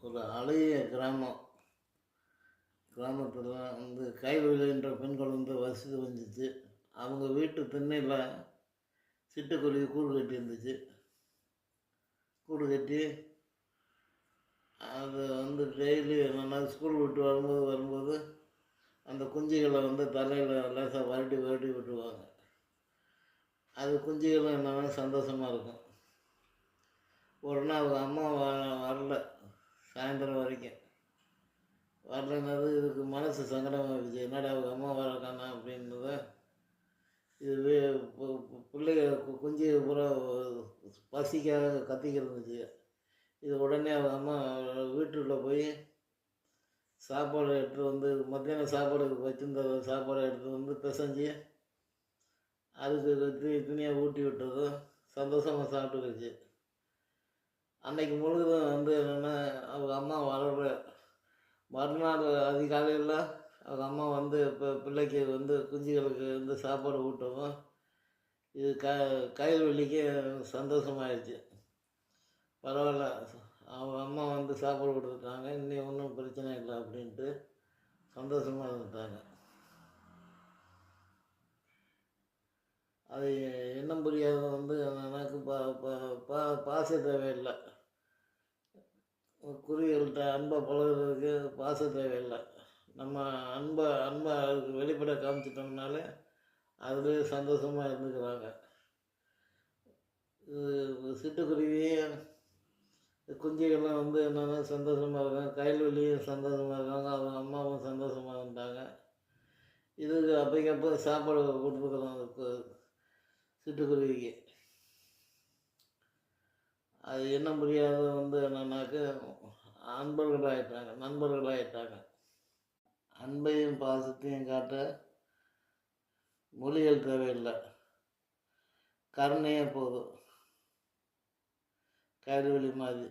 ஒரு அழகிய கிராமத்தில் வந்து கைவிலை என்ற பெண்கள் வந்து வசித்து வந்துச்சு. அவங்க வீட்டு திண்ணையில் சிட்டுக்குருவி கூடு கட்டி இருந்துச்சு. கூடு கட்டி அது வந்து டெய்லி என்னென்னா ஸ்கூல் விட்டு வரும்போது அந்த குஞ்சுகளை வந்து தலையில் லேசாக வருடி விட்டுருவாங்க. அது குஞ்சுகளும் என்னென்னா சந்தோஷமாக இருக்கும். ஒரு நாள் அவங்க அம்மா வரல, சாயந்தரம் வரைக்கும் வரலன்னது இதுக்கு மனசு சங்கடமாக இருந்துச்சு. என்னடா அவங்க அம்மா வரக்கானா அப்படின்றத இது பிள்ளைங்க குஞ்சு பூரா பசிக்காக கத்திக்கிட்டு இருந்துச்சு. இது உடனே அவங்க அம்மா வீட்டுக்குள்ளே போய் சாப்பாடு எடுத்துகிட்டு வந்து மத்தியானம் சாப்பாடு வச்சுருந்த சாப்பாடை எடுத்துகிட்டு வந்து பிசைஞ்சு அதுக்கு துணியாக ஊட்டி விட்டதும் சந்தோஷமாக சாப்பிட்டுக்கிச்சு. அன்னைக்கு முழுவதும் வந்து என்னென்னா அவங்க அம்மா வளர்ற மறுநாள் அதிகாலையில் அவங்க அம்மா வந்து இப்போ பிள்ளைக்கு வந்து குஞ்சுகளுக்கு வந்து சாப்பாடு ஊட்டவும் இது கைவெளிக்கு சந்தோஷமாயிடுச்சு. பரவாயில்ல, அவங்க அம்மா வந்து சாப்பாடு கொடுத்துட்டாங்க, இன்னி ஒன்றும் பிரச்சனை இல்லை அப்படின்ட்டு சந்தோஷமாக இருந்துட்டாங்க. அது எண்ணம் புரியாத வந்து எனக்கு பாச தேவையில்லை. குருவிகள்கிட்ட அன்பை பழகுறதுக்கு பாச தேவையில்லை. நம்ம அன்பை அதுக்கு வெளிப்பட காமிச்சிட்டோம்னாலே அதுலேயே சந்தோஷமாக இருந்துக்கிறாங்க. இது சிட்டுக்குருவியும் குஞ்சுகள்லாம் வந்து என்னென்னா சந்தோஷமாக இருக்காங்க, கைல்வெளியும் சந்தோஷமாக இருக்காங்க, அவங்க அம்மாவும் சந்தோஷமாக இருந்தாங்க. இதுக்கு அப்பைக்கப்போ சாப்பாடு கொடுத்துருக்குறோம் அதுக்கு சிட்டுக்குருவிக்கு. அது என்ன முடியாத வந்து என்னன்னாக்க நண்பர்களாகிட்டாங்க. அன்பையும் பாசத்தையும் காட்ட மொழிகள் தேவையில்லை, கருணையே போதும். கைல்வெளி மாதிரி.